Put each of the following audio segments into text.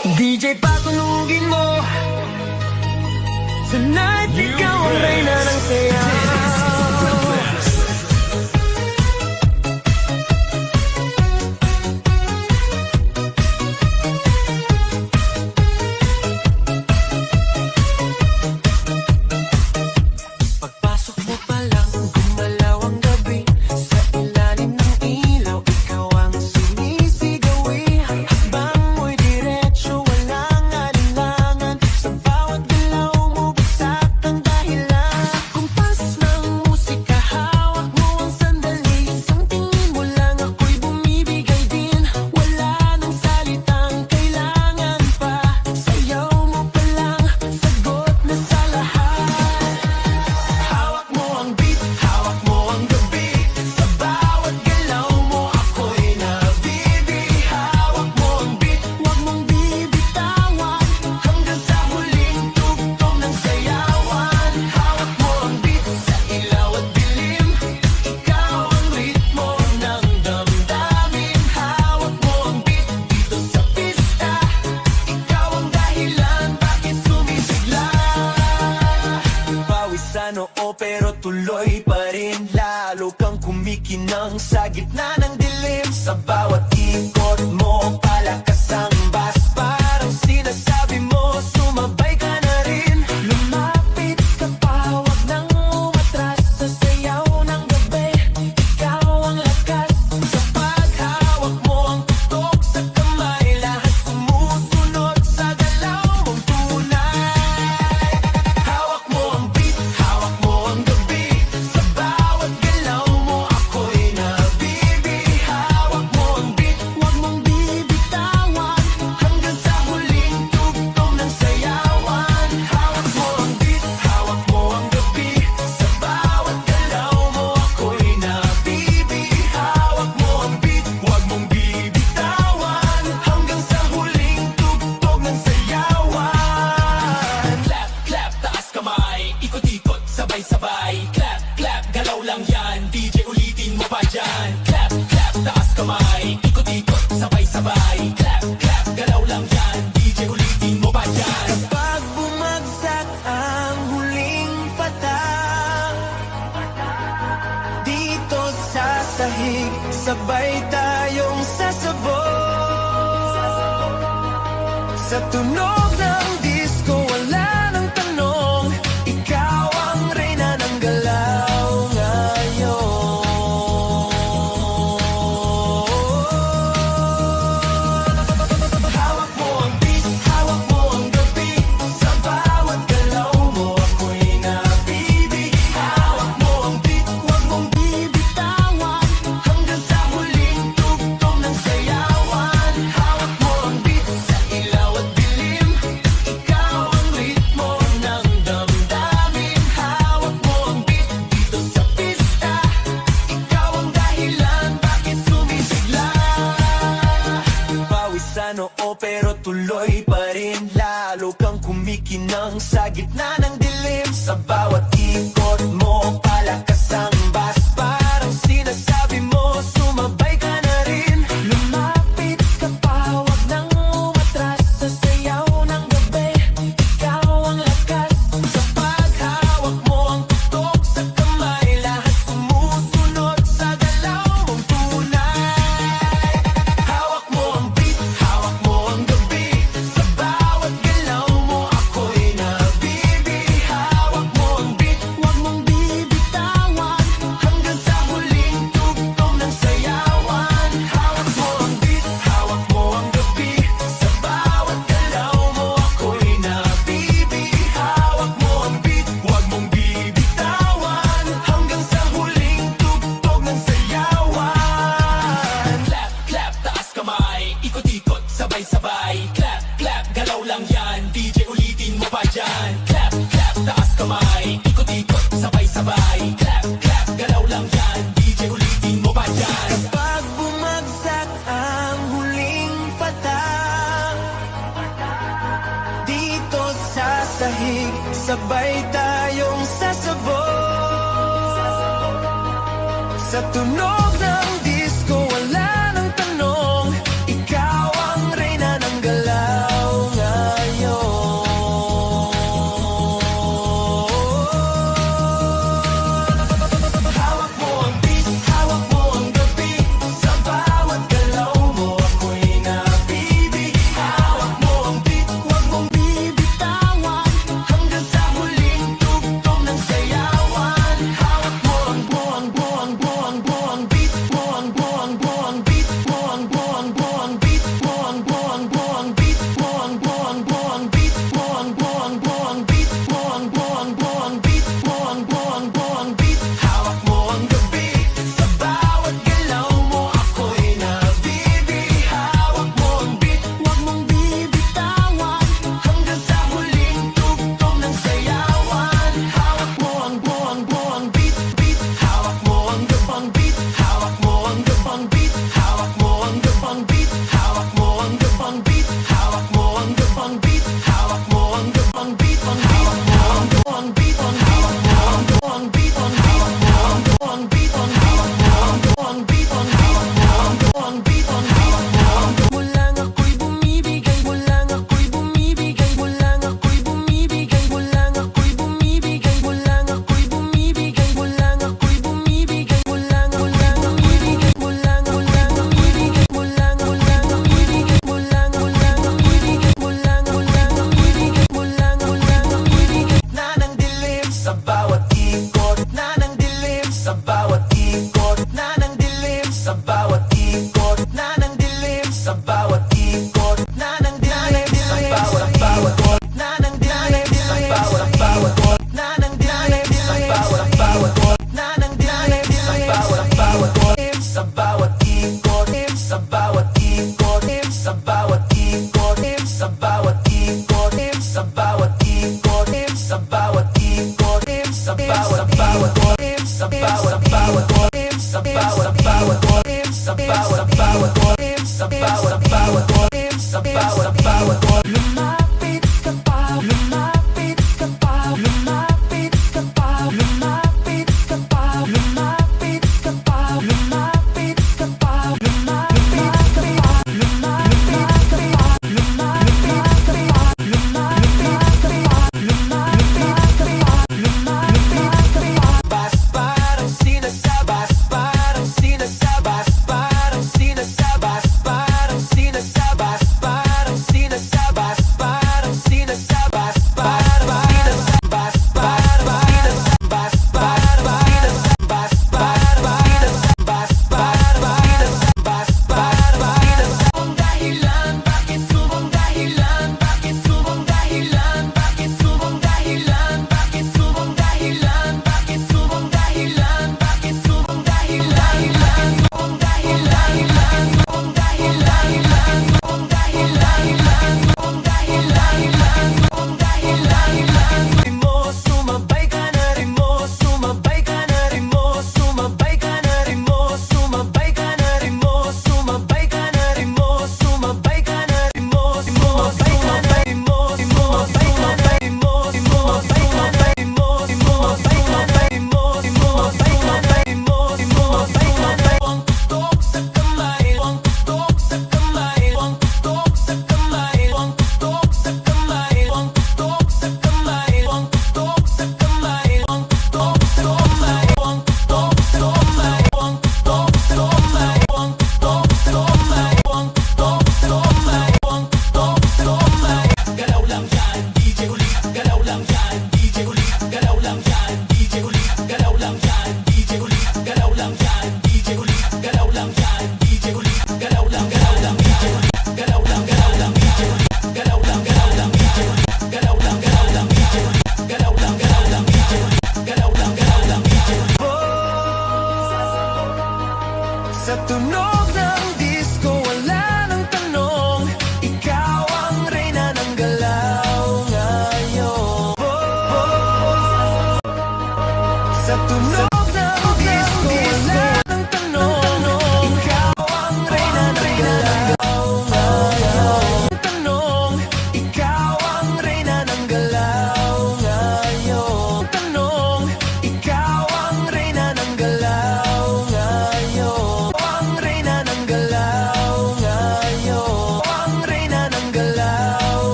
DJ patunugin mo. Tonight, ikaw ang reyna ng sayaw. Pagpasok mo pa lang, gumalaw ang gabi. Sa ilalim ng ilaw, ikaw ang sumisigawi. Hakbang mo'y diretso, walang alinlangan. Sa bawat galaw mo, bagsak ang dahilan. Kumpas ng musika, hawak mo ang sandali. Isang tingin mo lang, ako'y bumibigay din. Wala nang salitang kailangan pa. Sayaw mo pa lang, sagot na sa lahat. Hawak mo ang beat, hawak mo ang gabi. Sa bawat galaw mo, ako'y nabibi. Hawak mo ang beat, huwag mong bibitawan. Hanggang sa huling tugtog ng sayawan. Hawak mo ang beat, sa ilaw at dilim. Ikaw ang ritmo ng damdamin. Hawak mo ang beat, dito sa pista. Ikaw ang dahilan, bakit sumisigla. Pawisan oo pero tuloy pa rin. Lalo kang kumikinang sa gitna ng dilim. Sa bawat ikot mo, palakas ang bass. Parang sinasabi mo, sumabay ka na rin. Lumapit ka pa, huwag nang umatras. Sa sayaw ng gabi, ikaw ang lakas. Sa paghawak mo ang tutok sa kamay. Lahat sumusunod sa galaw mong tunay. Hawak mo ang beat, hawak mo ang gabi. Sa bawat galaw mo, ako'y nabibi. Hawak mo ang beat, huwag mong bibitawan. Hanggang sa huling tugtog ng sayawan. Hawak mo ang beat, hawak mo ang gabi. Sa bawat galaw mo, ako'y nabibi. Hawak mo ang beat, huwag mong bibitawan. Hanggang sa huling tugtog ng sayawan. Clap, clap, taas kamay. Ikot-ikot, sabay-sabay. Clap, clap, galaw lang yan. DJ ulitin mo pa dyan. Clap, clap, taas kamay. Ikot-ikot, sabay-sabay. Clap, clap, galaw lang yan. DJ ulitin mo pa dyan. Pag bumagsak ang huling patak, dito sa sahig, sabay tayong sasabog. Sa tunog ng disco, wala nang tanong. Ikaw ang reyna ng galaw ngayon. Hawak mo ang beat, hawak mo ang gabi. Sa bawat galaw mo, ako'y nabibi. Hawak mo ang beat, huwag mong bibitawan. Hanggang sa huling tugtog ng sayawan. Hawak mo ang beat, sa ilaw at dilim. Ikaw ang ritmo ng damdamin. Hawak mo ang beat, dito sa pista. Ikaw ang dahilan, bakit sumisigla. Pawisan oo pero tuloy pa rin. Lalo kang kumikinang sa gitna ng dilim. Sa bawat ikot mo, palakas ang bass. Parang sinasabi mo, sumabay ka na rin. Lumapit ka pa, huwag nang umatras. Sa sayaw ng gabi, ikaw ang lakas. Sa paghawak mo ang tutok sa kamay. Lahat sumusunod sa galaw mong tunay. Hawak mo ang beat, hawak mo ang gabi. Sa bawat galaw mo, ako'y nabibi. Hawak mo ang beat, huwag mong bibitawan. Hanggang sa huling tugtog ng sayawan. Hawak mo ang beat, hawak mo ang gabi. Sa bawat galaw mo, ako'y nabibi. Hawak mo ang beat, huwag mong bibitawan. Hanggang sa huling tugtog ng sayawan. Clap, clap, taas kamay. Ikot-ikot, sabay-sabay. Clap, clap, galaw lang yan. DJ ulitin mo pa dyan. Clap, clap, taas kamay. Ikot-ikot, sabay-sabay. Clap, clap, galaw lang yan. DJ ulitin mo pa dyan. Pag bumagsak ang huling patak, dito sa sahig, sabay tayong sasabog. Sa tunog ng disco, wala nang tanong. Ikaw ang reyna ng galaw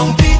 ang